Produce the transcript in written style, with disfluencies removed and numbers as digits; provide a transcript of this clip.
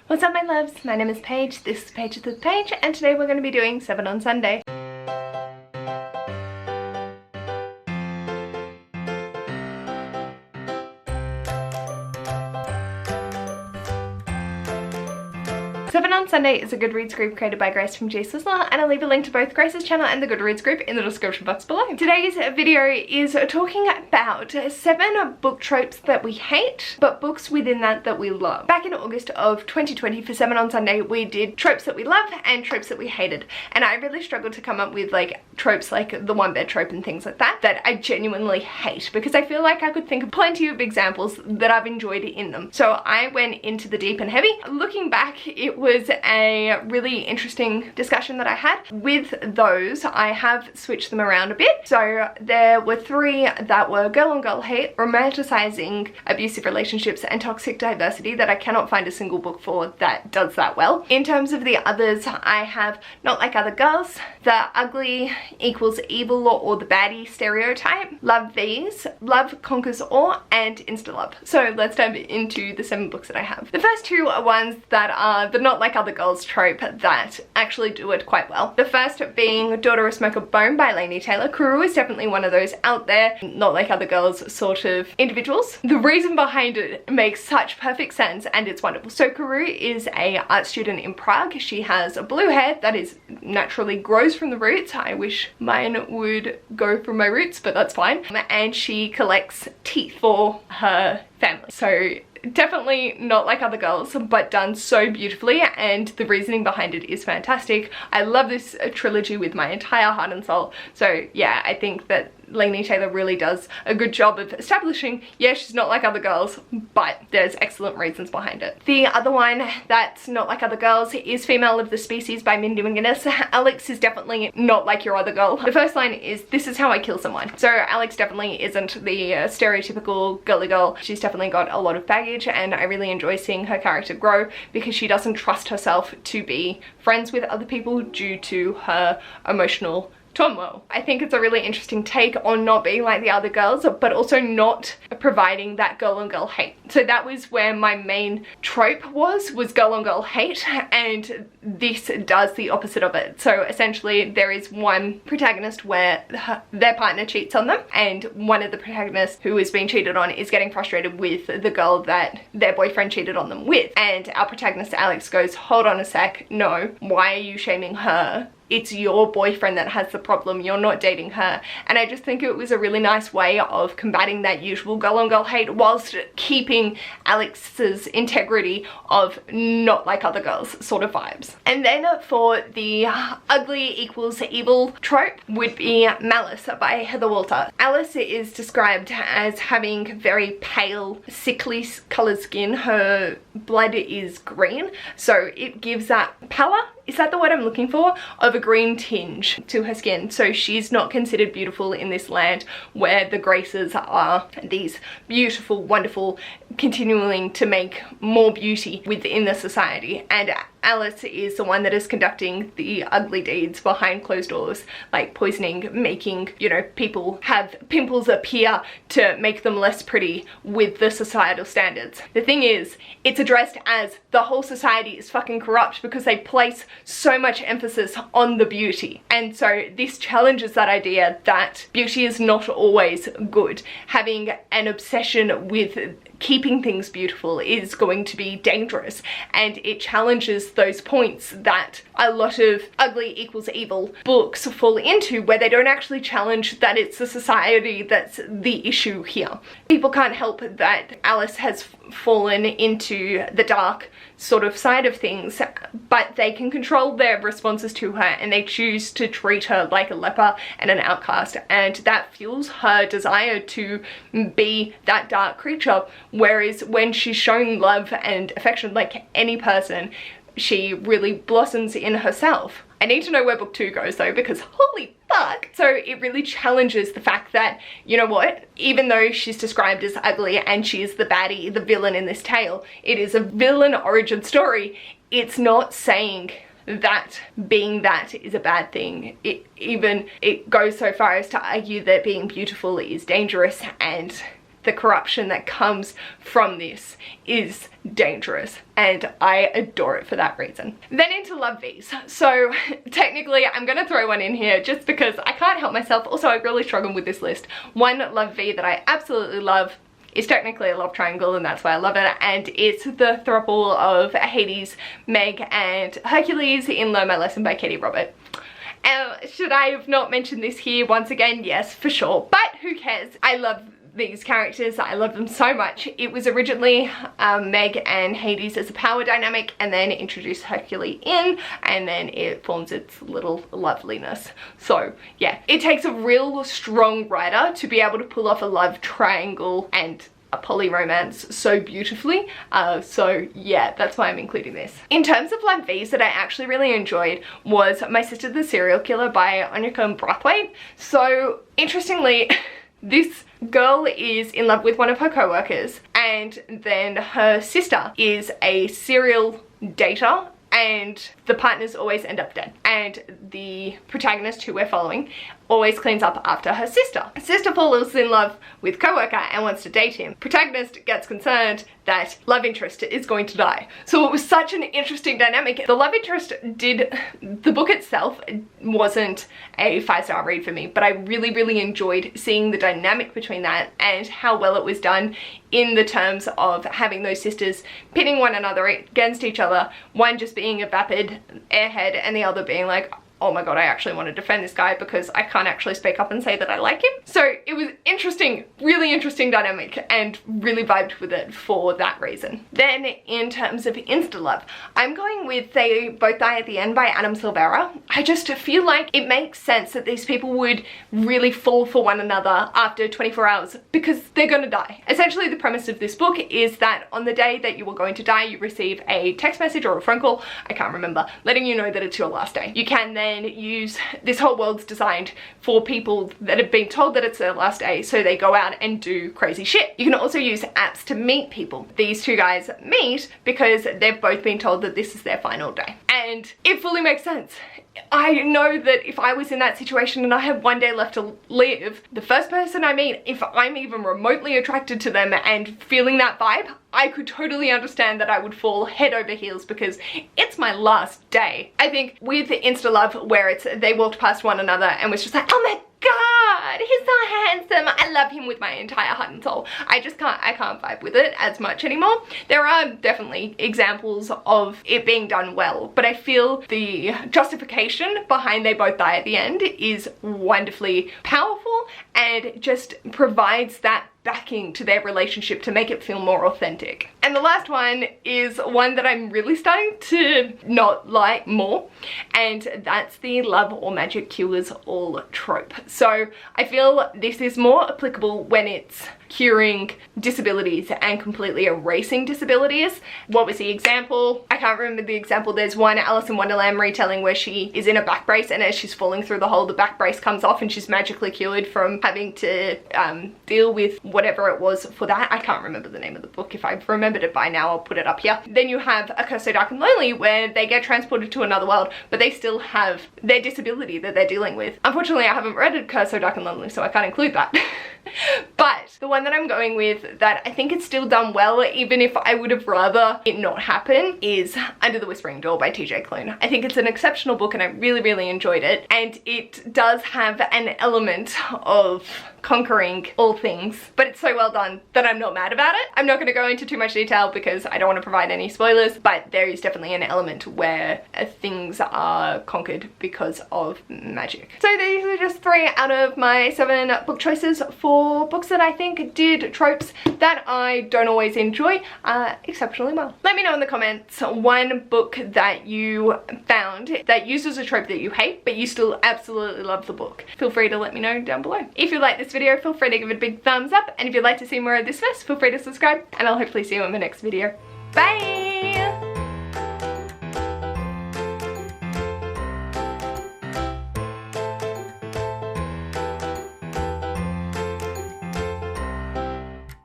What's up my loves? My name is Paige, this is Paige with Paige, and today we're going to be doing 7 on Sunday. 7 on Sunday is a Goodreads group created by Grace from G Sizzler, and I'll leave a link to both Grace's channel and the Goodreads group in the description box below. Today's video is talking about 7 book tropes that we hate, but books within that we love. Back in August of 2020 for 7 on Sunday, we did tropes that we love and tropes that we hated, and I really struggled to come up with like tropes like the one bed trope and things like that I genuinely hate, because I feel like I could think of plenty of examples that I've enjoyed in them. So I went into the deep and heavy. Looking back, it was a really interesting discussion that I had. With those, I have switched them around a bit. So there were 3 that were girl on girl hate, romanticizing abusive relationships, and toxic diversity that I cannot find a single book for that does that well. In terms of the others, I have Not Like Other Girls, The Ugly Equals Evil or the Baddie Stereotype, Love These, Love Conquers All, and Insta Love. So let's dive into the 7 books that I have. The first 2 are ones that are the Not Like Other Girls trope that actually do it quite well. The first being Daughter of Smoke of Bone by Laini Taylor. Karou is definitely one of those out there, Not Like Other Girls sort of individuals. The reason behind it makes such perfect sense and it's wonderful. So Karou is a art student in Prague. She has a blue hair that is naturally grows from the roots. I wish mine would go from my roots, but that's fine. And she collects teeth for her family. So definitely Not Like Other Girls, but done so beautifully, and the reasoning behind it is fantastic. I love this trilogy with my entire heart and soul. So yeah, I think that Laini Taylor really does a good job of establishing, yeah, she's not like other girls, but there's excellent reasons behind it. The other one that's not like other girls is Female of the Species by Mindy McGinnis. Alex is definitely not like your other girl. The first line is, "This is how I kill someone." So Alex definitely isn't the stereotypical girly girl. She's definitely got a lot of baggage, and I really enjoy seeing her character grow because she doesn't trust herself to be friends with other people due to her emotional turmoil. I think it's a really interesting take on not being like the other girls, but also not providing that girl on girl hate. So that was where my main trope was girl on girl hate, and this does the opposite of it. So essentially there is one protagonist where their partner cheats on them, and one of the protagonists who is being cheated on is getting frustrated with the girl that their boyfriend cheated on them with. And our protagonist Alex goes, "Hold on a sec, no, why are you shaming her? It's your boyfriend that has the problem, you're not dating her." And I just think it was a really nice way of combating that usual girl on girl hate whilst keeping Alex's integrity of not like other girls sort of vibes. And then for the ugly equals evil trope would be Malice by Heather Walter. Alice is described as having very pale, sickly coloured skin. Her blood is green, so it gives that pallor, is that the word I'm looking for, of a green tinge to her skin. So she's not considered beautiful in this land where the Graces are these beautiful, wonderful, continuing to make more beauty within the society. And Alice is the one that is conducting the ugly deeds behind closed doors, like poisoning, making, you know, people have pimples appear to make them less pretty with the societal standards. The thing is, it's addressed as the whole society is fucking corrupt because they place so much emphasis on the beauty. And so this challenges that idea that beauty is not always good. Having an obsession with keeping things beautiful is going to be dangerous, and it challenges those points that a lot of ugly equals evil books fall into, where they don't actually challenge that it's the society that's the issue here. People can't help that Alice has fallen into the dark sort of side of things, but they can control their responses to her, and they choose to treat her like a leper and an outcast, and that fuels her desire to be that dark creature. Whereas when she's shown love and affection like any person, she really blossoms in herself. I need to know where book 2 goes though, because holy fuck. So it really challenges the fact that, you know what, even though she's described as ugly and she is the baddie, the villain in this tale, it is a villain origin story. It's not saying that being that is a bad thing. It goes so far as to argue that being beautiful is dangerous, and the corruption that comes from this is dangerous, and I adore it for that reason. Then into love V's. So technically I'm gonna throw one in here just because I can't help myself. Also, I really struggle with this list. One love V that I absolutely love is technically a love triangle, and that's why I love it, and it's the throuple of Hades, Meg, and Hercules in Learn My Lesson by Katie Robert. Should I have not mentioned this here once again? Yes, for sure, but who cares? I love these characters. I love them so much. It was originally Meg and Hades as a power dynamic, and then introduced Hercules in, and then it forms its little loveliness. So yeah, it takes a real strong writer to be able to pull off a love triangle and a poly romance so beautifully. So yeah, that's why I'm including this. In terms of love V's that I actually really enjoyed was My Sister the Serial Killer by Onyeka Brathwaite. So interestingly, this girl is in love with one of her co-workers, and then her sister is a serial dater, and the partners always end up dead, and the protagonist, who we're following, always cleans up after her sister. Sister falls in love with co-worker and wants to date him. Protagonist gets concerned that love interest is going to die. So it was such an interesting dynamic. The love interest the book itself wasn't a 5-star read for me, but I really enjoyed seeing the dynamic between that and how well it was done in the terms of having those sisters pitting one another against each other, one just being a vapid airhead and the other being like, oh my god, I actually want to defend this guy because I can't actually speak up and say that I like him. So it was interesting, really interesting dynamic, and really vibed with it for that reason. Then in terms of insta love, I'm going with They Both Die at the End by Adam Silvera. I just feel like it makes sense that these people would really fall for one another after 24 hours because they're gonna die. Essentially the premise of this book is that on the day that you are going to die, you receive a text message or a phone call, I can't remember, letting you know that it's your last day. You can then use, this whole world's designed for people that have been told that it's their last day, so they go out and do crazy shit. You can also use apps to meet people. These two guys meet because they've both been told that this is their final day, and it fully makes sense. I know that if I was in that situation and I had one day left to live, the first person I meet, if I'm even remotely attracted to them and feeling that vibe, I could totally understand that I would fall head over heels because it's my last day. I think with insta love, where it's they walked past one another and was just like, oh my god, he's so handsome, I love him with my entire heart and soul. I can't vibe with it as much anymore. There are definitely examples of it being done well, but I feel the justification behind They Both Die at the End is wonderfully powerful and just provides that backing to their relationship to make it feel more authentic. And the last one is one that I'm really starting to not like more, and that's the Love or Magic Cures All trope. So I feel this is more applicable when it's curing disabilities and completely erasing disabilities. What was the example? I can't remember the example. There's one Alice in Wonderland retelling where she is in a back brace, and as she's falling through the hole, the back brace comes off and she's magically cured from having to deal with whatever it was for that. I can't remember the name of the book. If I've remembered it by now, I'll put it up here. Then you have A Curse So Dark and Lonely, where they get transported to another world, but they still have their disability that they're dealing with. Unfortunately, I haven't read A Curse So Dark and Lonely, so I can't include that. But the one that I'm going with that I think it's still done well, even if I would have rather it not happen, is Under the Whispering Door by TJ Klune. I think it's an exceptional book and I really enjoyed it, and it does have an element of conquering all things, but it's so well done that I'm not mad about it. I'm not going to go into too much detail because I don't want to provide any spoilers, but there is definitely an element where things are conquered because of magic. So these are just 3 out of my 7 book choices for books that I think did tropes that I don't always enjoy exceptionally well. Let me know in the comments one book that you found that uses a trope that you hate, but you still absolutely love the book. Feel free to let me know down below. If you like this video, feel free to give it a big thumbs up, and if you'd like to see more of this mess, feel free to subscribe, and I'll hopefully see you in the next video. Bye!